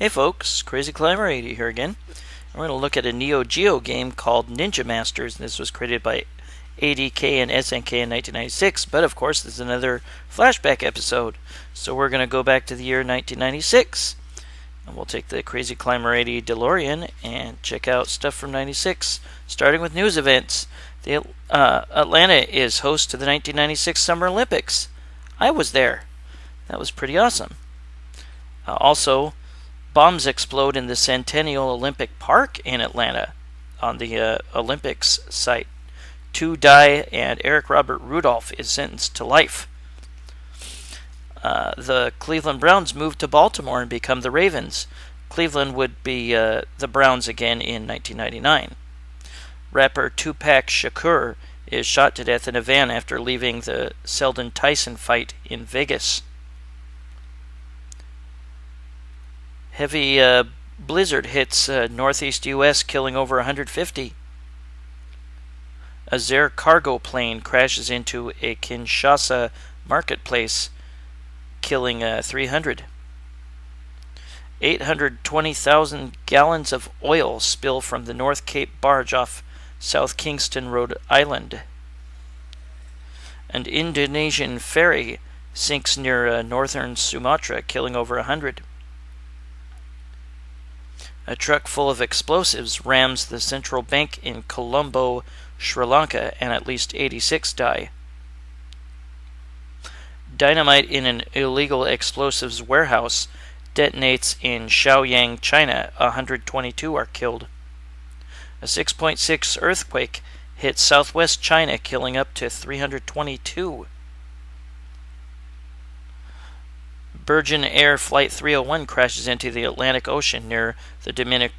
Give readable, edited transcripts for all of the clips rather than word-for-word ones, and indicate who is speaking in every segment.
Speaker 1: Hey folks, Crazy Climber 80 here again. We're going to look at a Neo Geo game called Ninja Masters. This was created by ADK and SNK in 1996, but of course this is another flashback episode. So we're going to go back to the year 1996. And we'll take the Crazy Climber 80 DeLorean and check out stuff from 96, starting with news events. Atlanta is host to the 1996 Summer Olympics. I was there. That was pretty awesome. Also, bombs explode in the Centennial Olympic Park in Atlanta on the Olympics site. 2 die, and Eric Robert Rudolph is sentenced to life. The Cleveland Browns moved to Baltimore and become the Ravens. Cleveland would be the Browns again in 1999. Rapper Tupac Shakur is shot to death in a van after leaving the Sheldon Tyson fight in Vegas. Heavy blizzard hits northeast U.S., killing over 150. A Zaire cargo plane crashes into a Kinshasa marketplace, killing 300. 820,000 gallons of oil spill from the North Cape barge off South Kingston, Rhode Island. An Indonesian ferry sinks near northern Sumatra, killing over 100. A truck full of explosives rams the central bank in Colombo, Sri Lanka, and at least 86 die. Dynamite in an illegal explosives warehouse detonates in Shaoyang, China. 122 are killed. A 6.6 earthquake hit southwest China, killing up to 322. Virgin Air Flight 301 crashes into the Atlantic Ocean near the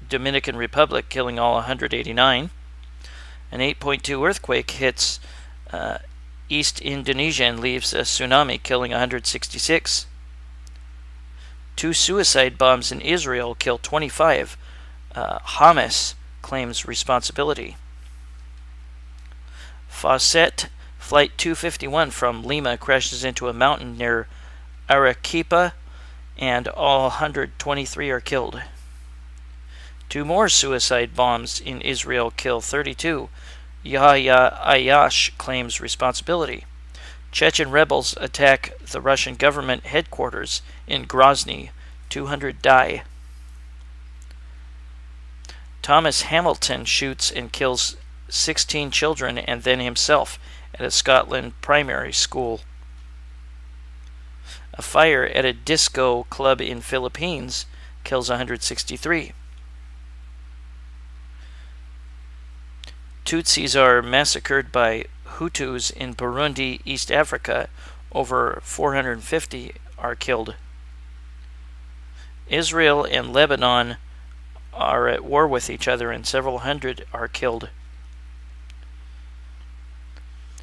Speaker 1: Dominican Republic, killing all 189. An 8.2 earthquake hits East Indonesia and leaves a tsunami, killing 166. 2 suicide bombs in Israel kill 25. Hamas claims responsibility. Fawcett Flight 251 from Lima crashes into a mountain near Arequipa, and all 123 are killed. 2 more suicide bombs in Israel kill 32. Yahya Ayash claims responsibility. Chechen rebels attack the Russian government headquarters in Grozny. 200 die. Thomas Hamilton shoots and kills 16 children and then himself at a Scotland primary school. A fire at a disco club in Philippines kills 163. Tutsis are massacred by Hutus in Burundi, East Africa. Over 450 are killed. Israel and Lebanon are at war with each other, and several hundred are killed.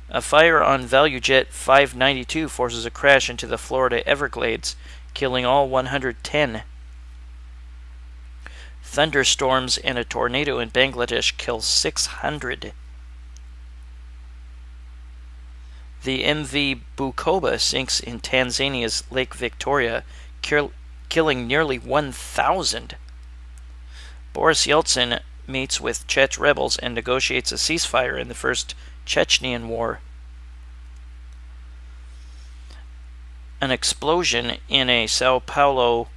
Speaker 1: A fire on ValueJet 592 forces a crash into the Florida Everglades, killing all 110. Thunderstorms and a tornado in Bangladesh kill 600. The MV Bukoba sinks in Tanzania's Lake Victoria, killing nearly 1,000. Boris Yeltsin meets with Czech rebels and negotiates a ceasefire in the First Chechenian War. An explosion in a Sao Paulo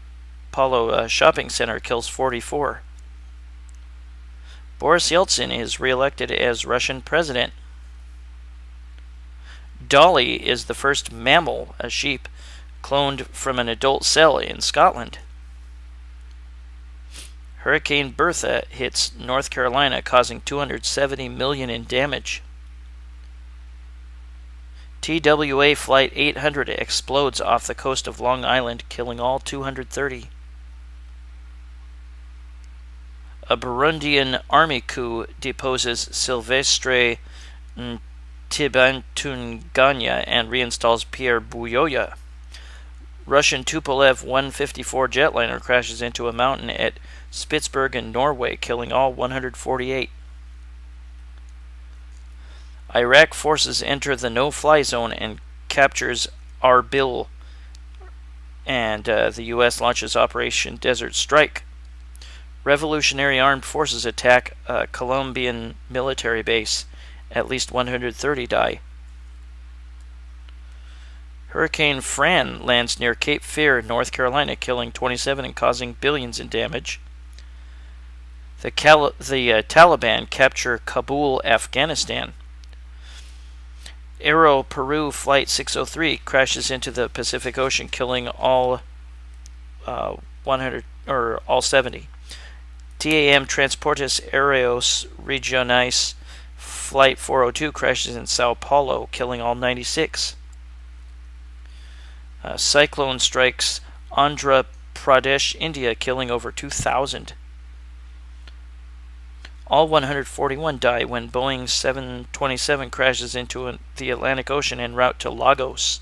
Speaker 1: shopping center kills 44. Boris Yeltsin is re-elected as Russian president. Dolly is the first mammal, a sheep, cloned from an adult cell in Scotland. Hurricane Bertha hits North Carolina, causing $270 million in damage. TWA Flight 800 explodes off the coast of Long Island, killing all 230. A Burundian army coup deposes Silvestre Ntibantunganya and reinstalls Pierre Buyoya. Russian Tupolev 154 jetliner crashes into a mountain at Spitsbergen, Norway, killing all 148. Iraq forces enter the no-fly zone and captures Arbil And the U.S. launches Operation Desert Strike. Revolutionary armed forces attack a Colombian military base. At least 130 die. Hurricane Fran lands near Cape Fear, North Carolina, killing 27 and causing billions in damage. The Taliban capture Kabul, Afghanistan. Aero Peru Flight 603 crashes into the Pacific Ocean, killing all 70. TAM Transportes Aéreos Regionais Flight 402 crashes in Sao Paulo, killing all 96. Cyclone strikes Andhra Pradesh, India, killing over 2,000. All 141 die when Boeing 727 crashes into the Atlantic Ocean en route to Lagos.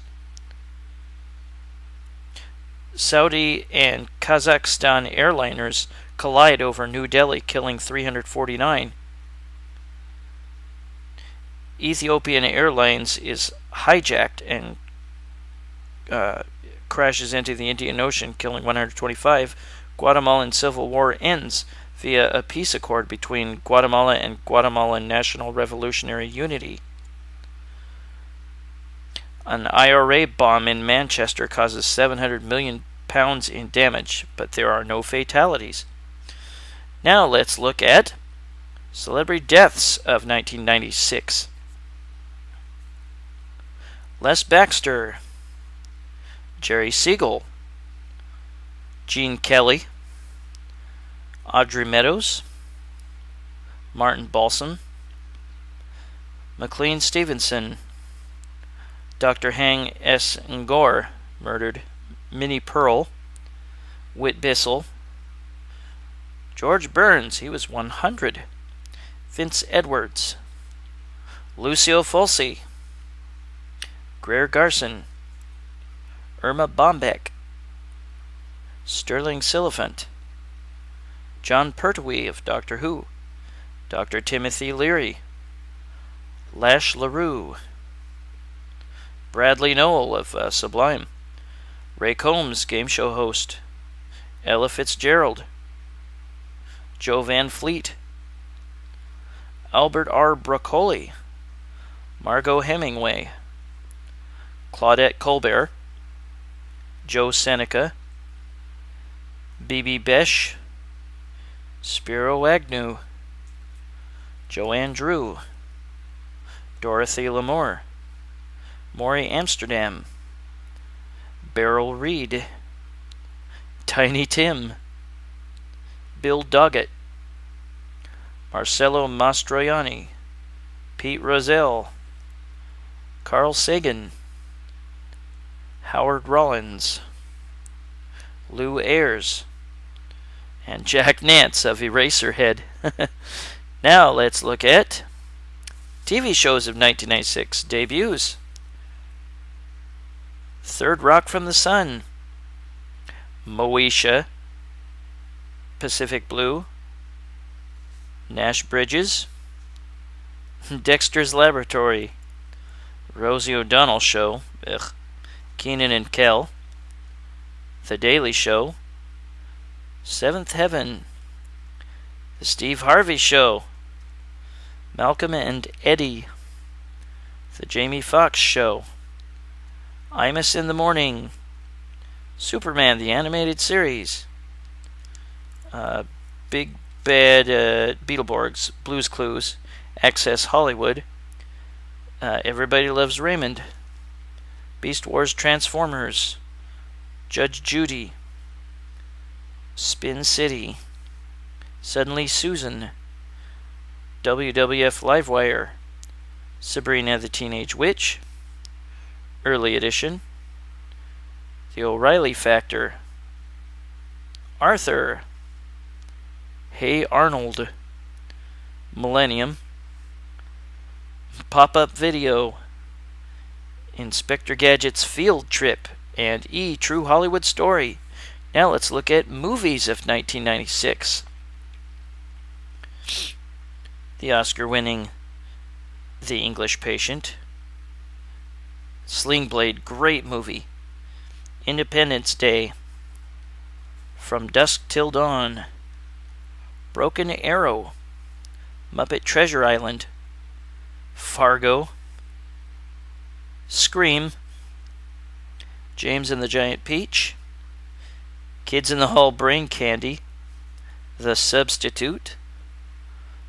Speaker 1: Saudi and Kazakhstan airliners collide over New Delhi, killing 349. Ethiopian Airlines is hijacked and crashes into the Indian Ocean, killing 125. Guatemalan civil war ends via a peace accord between Guatemala and Guatemalan National Revolutionary Unity. An IRA bomb in Manchester causes £700 million in damage, but there are no fatalities. Now let's look at celebrity deaths of 1996. Les Baxter, Jerry Siegel, Gene Kelly, Audrey Meadows, Martin Balsam, McLean Stevenson, Dr. Hang S. Ngor, murdered, Minnie Pearl, Whit Bissell, George Burns, he was 100, Vince Edwards, Lucio Fulci, Greer Garson, Irma Bombeck, Sterling Siliphant, John Pertwee of Doctor Who, Dr. Timothy Leary, Lash LaRue, Bradley Noel of Sublime, Ray Combs, game show host, Ella Fitzgerald, Joe Van Fleet, Albert R. Broccoli, Margot Hemingway, Claudette Colbert, Joe Seneca, Bibi Besh, Spiro Agnew, Joanne Drew, Dorothy Lamour, Maury Amsterdam, Beryl Reed, Tiny Tim, Bill Doggett, Marcello Mastroianni, Pete Rozelle, Carl Sagan, Howard Rollins, Lou Ayres, and Jack Nance of Eraserhead. Now let's look at TV shows of 1996 debuts. Third Rock from the Sun, Moesha, Pacific Blue, Nash Bridges, Dexter's Laboratory, Rosie O'Donnell Show, Keenan and Kel, The Daily Show, Seventh Heaven, The Steve Harvey Show, Malcolm and Eddie, The Jamie Foxx Show, Imus in the Morning, Superman the Animated Series, Big Bad Beetleborgs, Blue's Clues, Access Hollywood, Everybody Loves Raymond, Beast Wars Transformers, Judge Judy, Spin City, Suddenly Susan, WWF Livewire, Sabrina the Teenage Witch, Early Edition, The O'Reilly Factor, Arthur, Hey Arnold, Millennium, Pop-Up Video, Inspector Gadget's Field Trip, and True Hollywood Story. Now let's look at movies of 1996. The Oscar-winning The English Patient, Sling Blade, great movie. Independence Day, From Dusk Till Dawn, Broken Arrow, Muppet Treasure Island, Fargo, Scream, James and the Giant Peach, Kids in the Hall Brain Candy, The Substitute,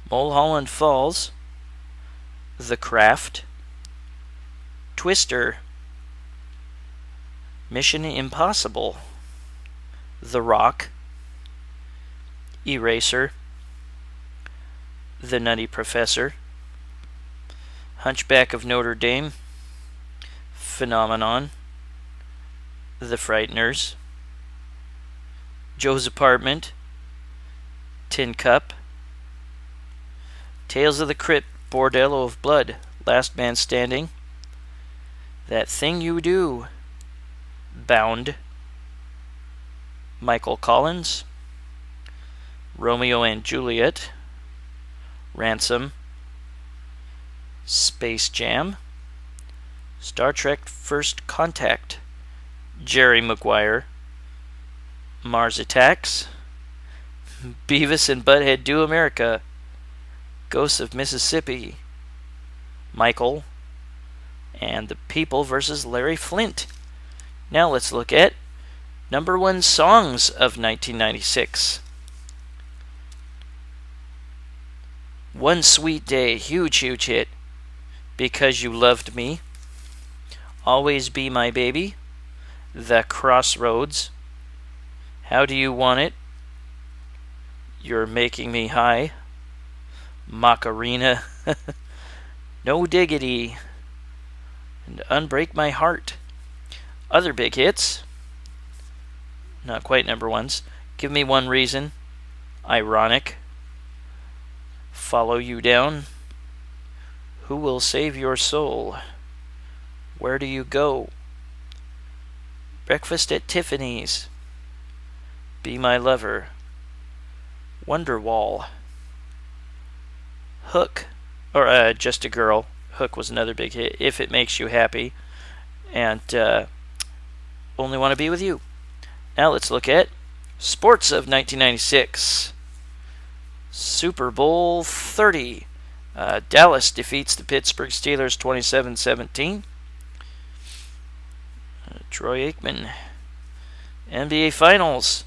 Speaker 1: Mulholland Falls, The Craft, Twister, Mission Impossible, The Rock, Eraser, The Nutty Professor, Hunchback of Notre Dame, Phenomenon, The Frighteners, Joe's Apartment, Tin Cup, Tales of the Crypt, Bordello of Blood, Last Man Standing, That Thing You Do, Bound, Michael Collins, Romeo and Juliet, Ransom, Space Jam, Star Trek First Contact, Jerry Maguire, Mars Attacks, Beavis and Butthead Do America, Ghosts of Mississippi, Michael, and The People vs. Larry Flint. Now let's look at number 1 songs of 1996. One Sweet Day, huge hit. Because You Loved Me, Always Be My Baby, The Crossroads, How Do You Want It, You're Making Me High, Macarena, No Diggity, and Unbreak My Heart. Other big hits, not quite number 1s, Give Me One Reason, Ironic, Follow You Down, Who Will Save Your Soul, Where Do You Go, Breakfast at Tiffany's, Be My Lover, Wonderwall, Hook, or Just a Girl. Hook was another big hit. If It Makes You Happy, and Only Want to Be With You. Now let's look at sports of 1996. Super Bowl 30. Dallas defeats the Pittsburgh Steelers 27-17. Troy Aikman. NBA Finals.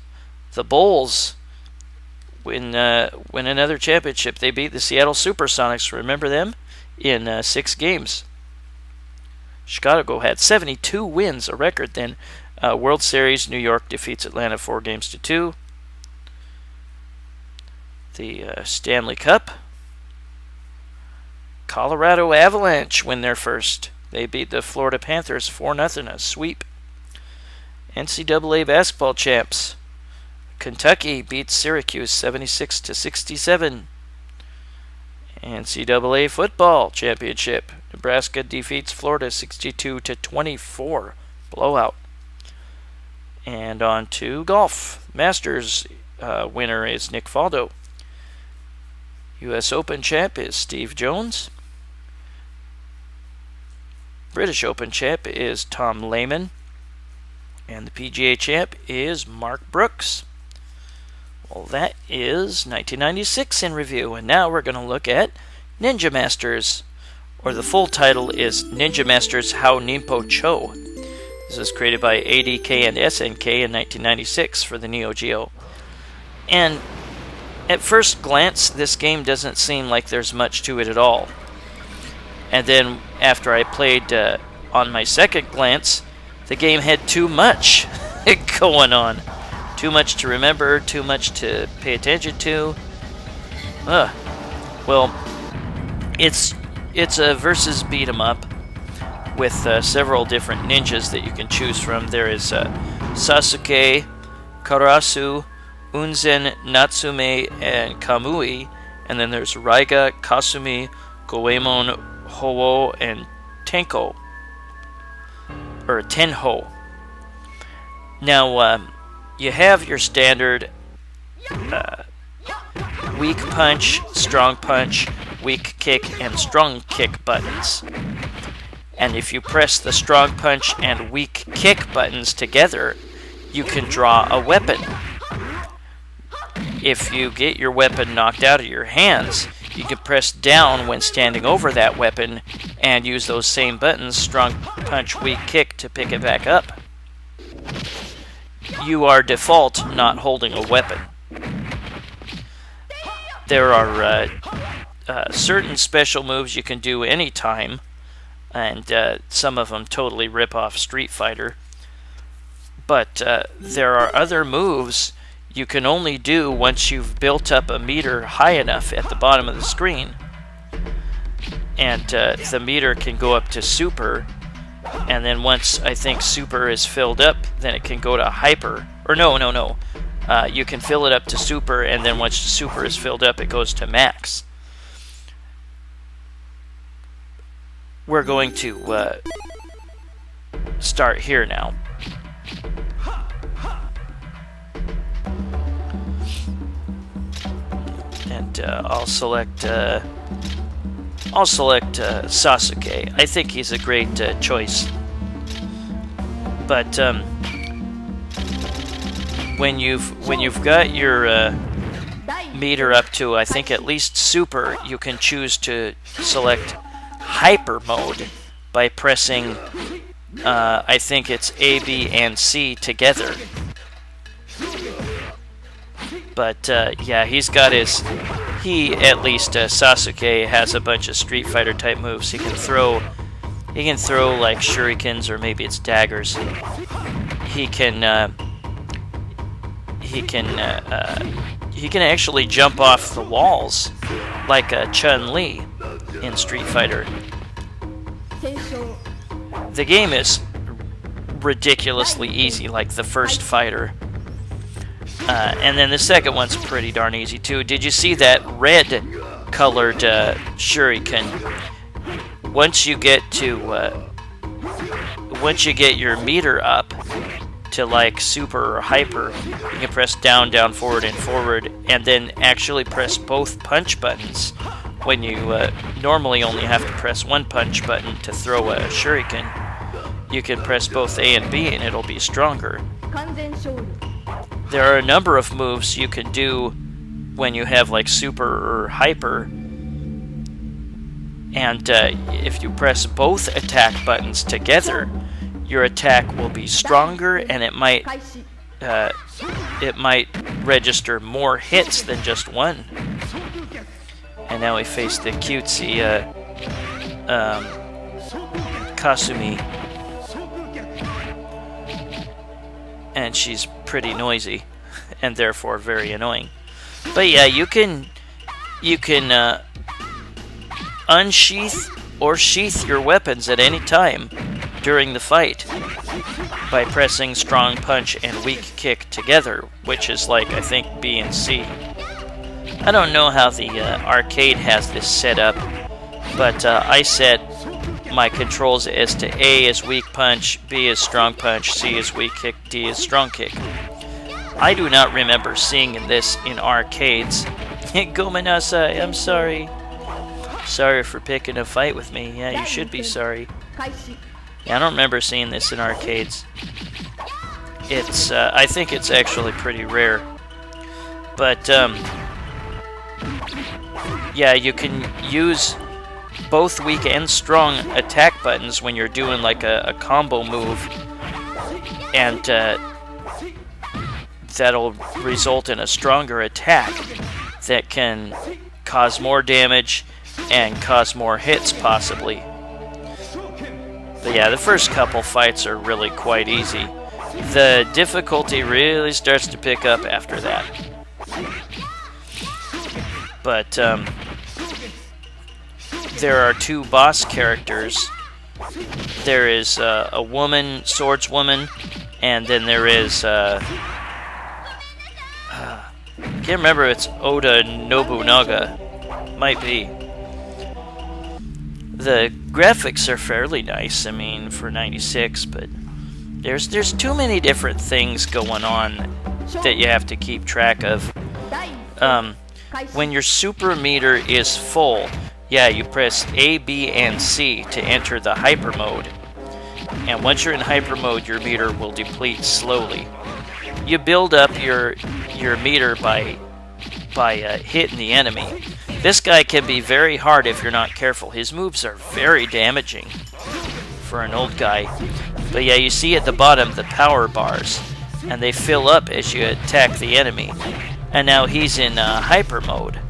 Speaker 1: The Bulls win another championship. They beat the Seattle Supersonics. Remember them? In 6 games. Chicago had 72 wins, a record then. World Series, New York defeats Atlanta 4-2. The Stanley Cup. Colorado Avalanche win their first. They beat the Florida Panthers 4-0, a sweep. NCAA basketball champs. Kentucky beats Syracuse 76-67. NCAA football championship. Nebraska defeats Florida 62-24. Blowout. And on to golf. Masters winner is Nick Faldo. U.S. Open champ is Steve Jones. British Open champ is Tom Lehman. And the PGA champ is Mark Brooks. Well, that is 1996 in review. And now we're going to look at Ninja Masters. Or the full title is Ninja Masters How Nimpo Cho. This was created by ADK and SNK in 1996 for the Neo Geo. And at first glance, this game doesn't seem like there's much to it at all. And then after I played on my second glance, the game had too much going on. Too much to remember, too much to pay attention to. Well, it's a versus beat 'em up with several different ninjas that you can choose from. There is Sasuke, Karasu, Unzen, Natsume, and Kamui, and then there's Raiga, Kasumi, Goemon, Ho-Oh, and Tenko, or Tenho. Now, you have your standard weak punch, strong punch, weak kick, and strong kick buttons. and if you press the strong punch and weak kick buttons together, you can draw a weapon. If you get your weapon knocked out of your hands, you can press down when standing over that weapon and use those same buttons, strong punch, weak kick, to pick it back up. You are default not holding a weapon. There are certain special moves you can do anytime, and some of them totally rip off Street Fighter. But there are other moves you can only do once you've built up a meter high enough at the bottom of the screen. And the meter can go up to super, and then once I think super is filled up, then it can go to hyper. Or no. You can fill it up to super, and then once super is filled up, it goes to max. We're going to start here now. And I'll select Sasuke. I think he's a great choice. But when you've got your meter up to, I think, at least super, you can choose to select hyper mode by pressing I think it's A, B, and C together. But yeah, Sasuke has a bunch of Street Fighter type moves. He can throw like shurikens, or maybe it's daggers. He can actually jump off the walls like a Chun-Li in Street Fighter. The game is ridiculously easy, like the first fighter. And then the second one's pretty darn easy too. Did you see that red-colored shuriken? Once you get your meter up to like super or hyper, you can press down, down, forward, and forward, and then actually press both punch buttons. When you normally only have to press one punch button to throw a shuriken, you can press both A and B and it'll be stronger. There are a number of moves you can do when you have like super or hyper, and if you press both attack buttons together, your attack will be stronger, and it might register more hits than just one. And now we face the cutesy Kasumi, and she's pretty noisy and therefore very annoying. But yeah, you can unsheath or sheath your weapons at any time during the fight by pressing strong punch and weak kick together, which is like, I think, B and C. I don't know how the arcade has this set up, but I set my controls as to A is weak punch, B is strong punch, C is weak kick, D is strong kick. I do not remember seeing this in arcades. Gomenasai, I'm sorry. Sorry for picking a fight with me. Yeah, you should be sorry. Yeah, I don't remember seeing this in arcades. It's, I think it's actually pretty rare. But, yeah, you can use both weak and strong attack buttons when you're doing like a combo move, and that'll result in a stronger attack that can cause more damage and cause more hits possibly. But yeah, the first couple fights are really quite easy. The difficulty really starts to pick up after that. But there are two boss characters. There is a woman, swordswoman, and then there is I can't remember if it's Oda Nobunaga. Might be. The graphics are fairly nice, I mean, for 96, but there's too many different things going on that you have to keep track of. When your super meter is full, Yeah, you press A, B, and C to enter the hyper mode. And once you're in hyper mode, your meter will deplete slowly. You build up your meter by hitting the enemy. This guy can be very hard if you're not careful. His moves are very damaging for an old guy. But yeah, you see at the bottom the power bars, and they fill up as you attack the enemy. And now he's in hyper mode.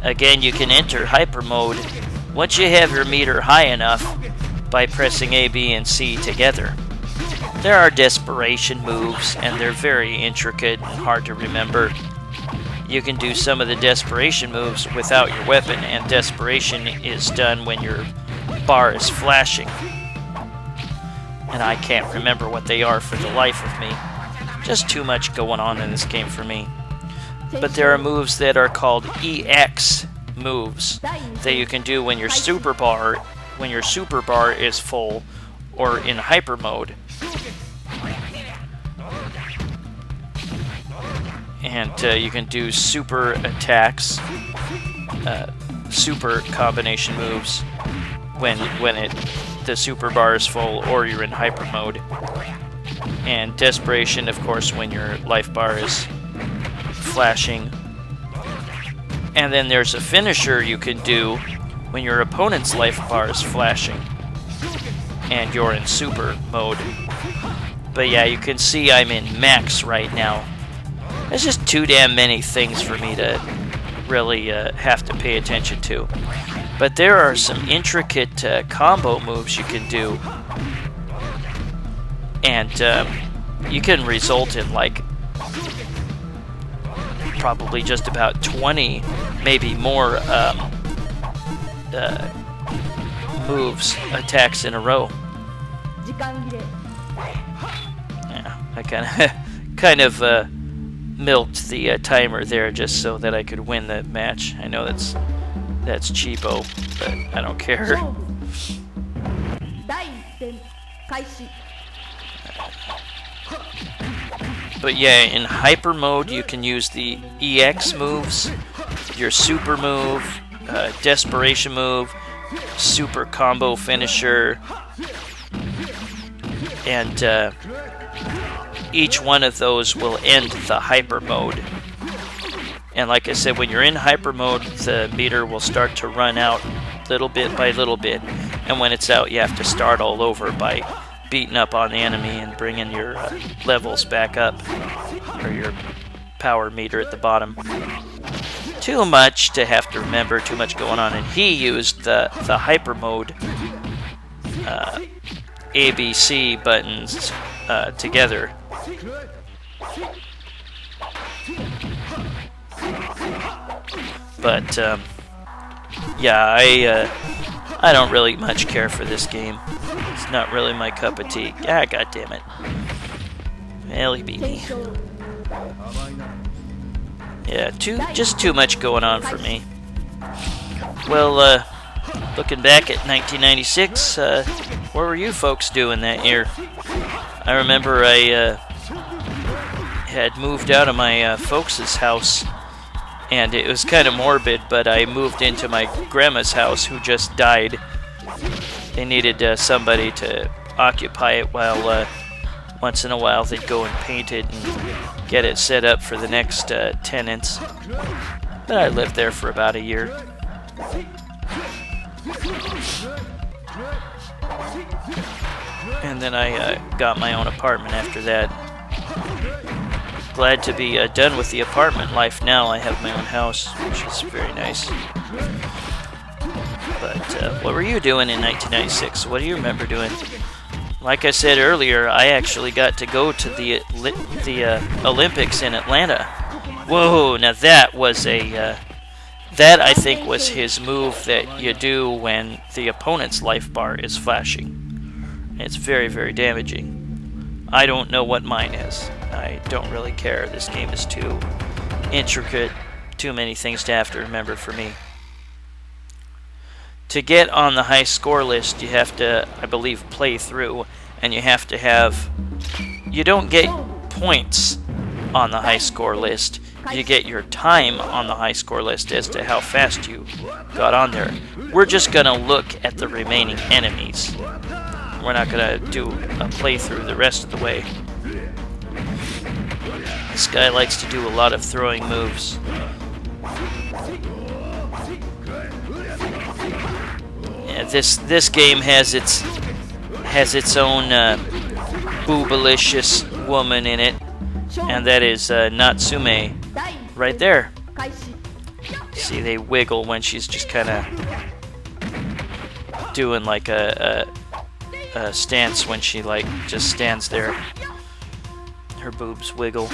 Speaker 1: Again, you can enter hyper mode once you have your meter high enough by pressing A, B, and C together. There are desperation moves, and they're very intricate and hard to remember. You can do some of the desperation moves without your weapon, and desperation is done when your bar is flashing. And I can't remember what they are for the life of me. Just too much going on in this game for me. But there are moves that are called EX moves that you can do when your super bar is full or in hyper mode. And you can do super attacks, super combination moves when the super bar is full or you're in hyper mode. And desperation, of course, when your life bar is flashing. And then there's a finisher you can do when your opponent's life bar is flashing and you're in super mode. But yeah, you can see I'm in max right now. There's just too damn many things for me to really have to pay attention to. But there are some intricate combo moves you can do. And you can result in like probably just about 20, maybe more attacks in a row. Yeah, I kind of milked the timer there just so that I could win the match. I know that's cheapo, but I don't care. But yeah, in hyper mode you can use the EX moves, your super move, desperation move, super combo finisher, and each one of those will end the hyper mode. And like I said, when you're in hyper mode, the meter will start to run out little bit by little bit, and when it's out you have to start all over by beating up on the enemy and bringing your levels back up, or your power meter at the bottom. Too much to have to remember, too much going on, and he used the hyper mode ABC buttons together. But yeah, I don't really much care for this game. It's not really my cup of tea. Ah, god damn it. Well, he beat me. Yeah, just too much going on for me. Well, looking back at 1996, what were you folks doing that year? I remember I had moved out of my folks' house, and it was kind of morbid, but I moved into my grandma's house, who just died. They needed somebody to occupy it while once in a while they'd go and paint it and get it set up for the next tenants. But I lived there for about a year. And then I got my own apartment after that. Glad to be done with the apartment life now. I have my own house, which is very nice. But what were you doing in 1996? What do you remember doing? Like I said earlier, I actually got to go to the Olympics in Atlanta. Whoa! Now that was that I think was his move that you do when the opponent's life bar is flashing. It's very, very damaging. I don't know what mine is. I don't really care. This game is too intricate, too many things to have to remember for me. To get on the high score list, you have to, I believe, play through, and you have to have... You don't get points on the high score list. You get your time on the high score list as to how fast you got on there. We're just going to look at the remaining enemies. We're not going to do a playthrough the rest of the way. This guy likes to do a lot of throwing moves. Yeah, this game has its own boobalicious woman in it, and that is Natsume right there. See, they wiggle when she's just kind of doing like a stance when she like just stands there. Her boobs wiggle.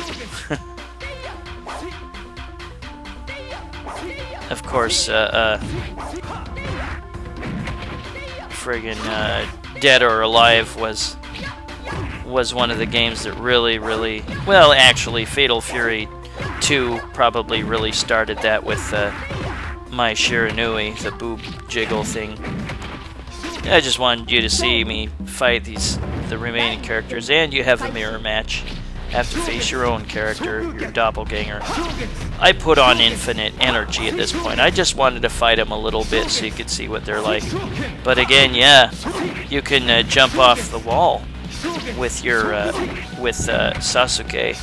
Speaker 1: Of course, friggin' Dead or Alive was one of the games that really, well, actually, Fatal Fury 2 probably really started that with my Shiranui, the boob jiggle thing. I just wanted you to see me fight the remaining characters, and you have a mirror match. Have to face your own character, your doppelganger. I put on infinite energy at this point. I just wanted to fight them a little bit so you could see what they're like. But again, yeah, you can jump off the wall with your Sasuke.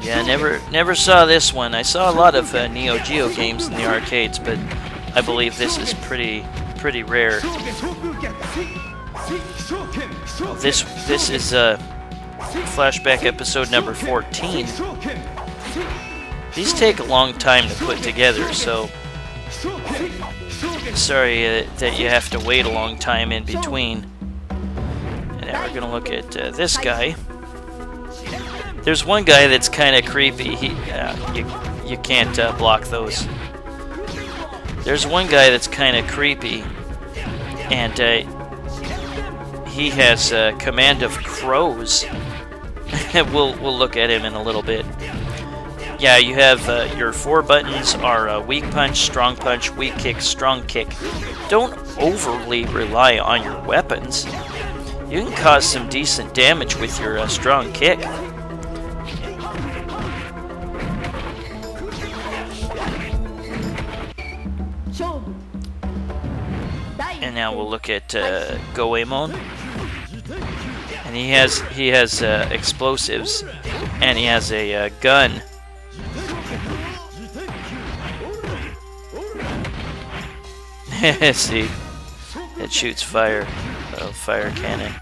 Speaker 1: Yeah, never saw this one. I saw a lot of Neo Geo games in the arcades, but I believe this is pretty rare. This is Flashback episode number 14. These take a long time to put together, so sorry that you have to wait a long time in between. And now we're gonna look at this guy. There's one guy that's kind of creepy. You can't block those. There's one guy that's kind of creepy, and he has command of crows. We'll look at him in a little bit. Yeah, you have your 4 buttons are weak punch, strong punch, weak kick, strong kick. Don't overly rely on your weapons. You can cause some decent damage with your strong kick. And now we'll look at Goemon, and he has explosives, and he has a gun. See, it shoots fire, a fire cannon.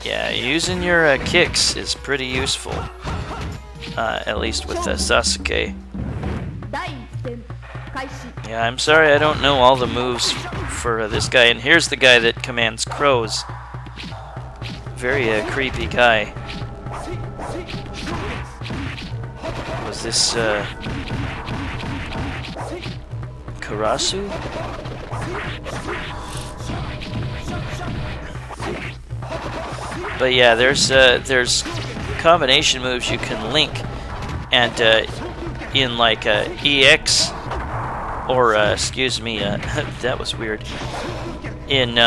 Speaker 1: Yeah, using your kicks is pretty useful, at least with Sasuke. Yeah, I'm sorry I don't know all the moves for this guy. And here's the guy that commands crows. Very creepy guy. Was this Karasu? But yeah, there's combination moves you can link, and in like EX. Or, excuse me, that was weird. In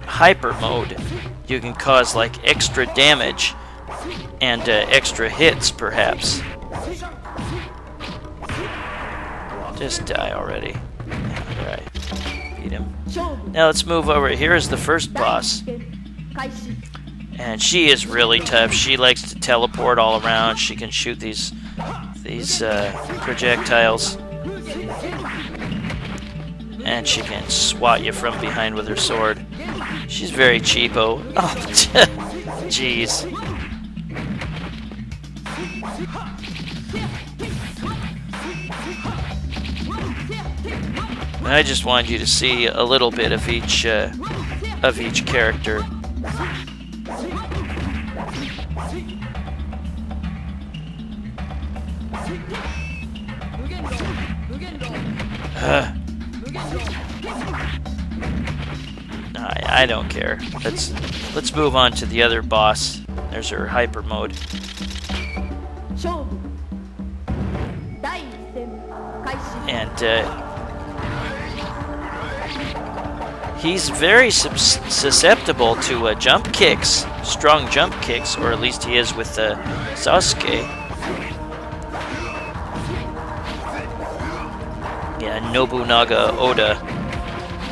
Speaker 1: hyper mode, you can cause like extra damage and extra hits, perhaps. Just die already. Alright, beat him. Now let's move over. Here is the first boss. And she is really tough. She likes to teleport all around. She can shoot these projectiles. And she can swat you from behind with her sword. She's very cheapo. Oh, jeez. I just wanted you to see a little bit of each character. I don't care. Let's move on to the other boss. There's her hyper And he's very susceptible to jump kicks, strong jump kicks, or at least he is with Sasuke. Yeah, Nobunaga Oda,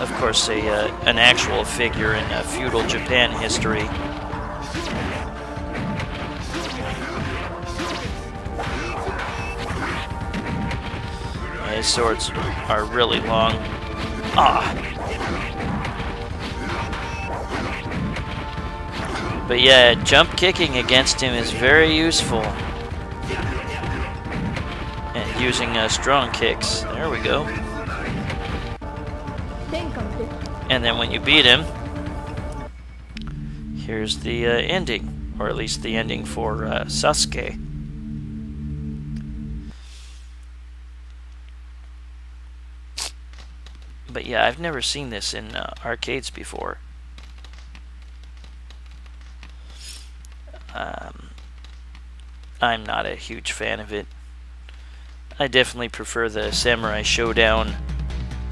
Speaker 1: of course, an actual figure in feudal Japan history. His swords are really long. But yeah, jump kicking against him is very useful. And using strong kicks. There we go. And then when you beat him, here's the ending. Or at least the ending for Sasuke. But yeah, I've never seen this in arcades before. I'm not a huge fan of it. I definitely prefer the Samurai Showdown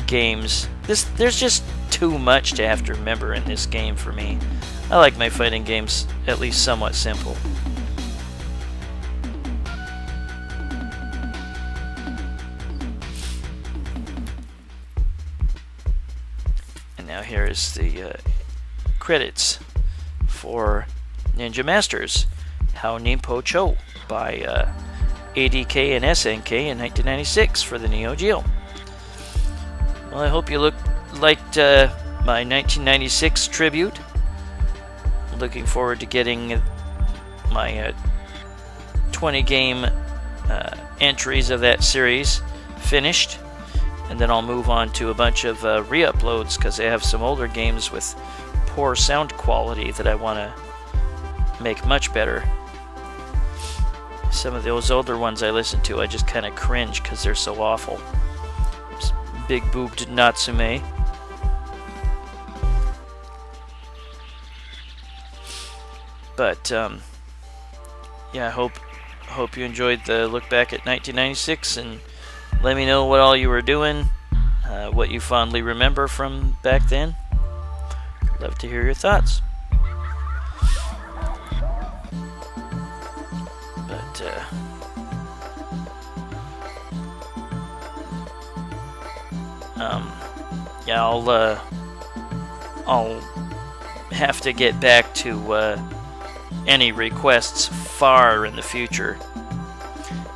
Speaker 1: games. There's just too much to have to remember in this game for me. I like my fighting games at least somewhat simple. And now here is the credits for Ninja Masters How Ninpo Cho by ADK and SNK in 1996 for the Neo Geo. Well, I hope you liked my 1996 tribute. Looking forward to getting my 20 game entries of that series finished, and then I'll move on to a bunch of re-uploads because I have some older games with poor sound quality that I want to make much better. Some of those older ones I listen to, I just kind of cringe because they're so awful. Big boobed Natsume. But yeah, I hope you enjoyed the look back at 1996, and let me know what all you were doing, what you fondly remember from back then. Love to hear your thoughts. But yeah, I'll have to get back to any requests far in the future.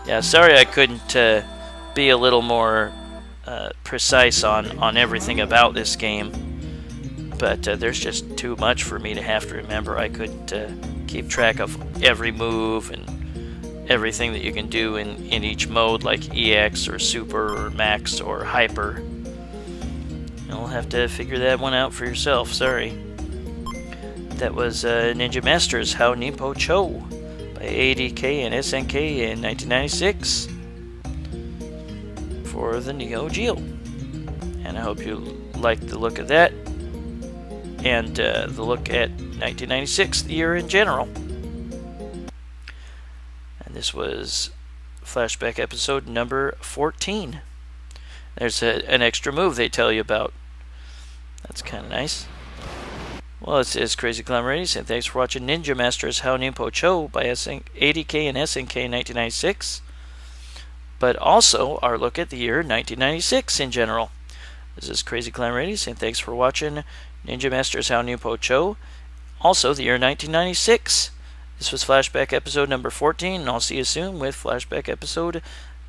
Speaker 1: Yeah, sorry I couldn't be a little more precise on everything about this game, but there's just too much for me to have to remember. I couldn't keep track of every move and everything that you can do in each mode, like EX or Super or Max or Hyper. You'll have to figure that one out for yourself, sorry. That was Ninja Masters How Ninpo Cho by ADK and SNK in 1996 for the Neo Geo. And I hope you liked the look of that and the look at 1996, the year in general. And this was Flashback episode number 14. There's an extra move they tell you about. That's kind of nice. Well, it's Crazy Clown Radius, and thanks for watching Ninja Masters How Ninpo Cho by ADK and SNK in 1996. But also our look at the year 1996 in general. This is Crazy Clown Radius, and thanks for watching Ninja Masters How Ninpo Cho, also the year 1996. This was Flashback episode number 14, and I'll see you soon with Flashback episode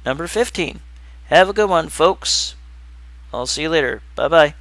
Speaker 1: number 15. Have a good one, folks. I'll see you later. Bye-bye.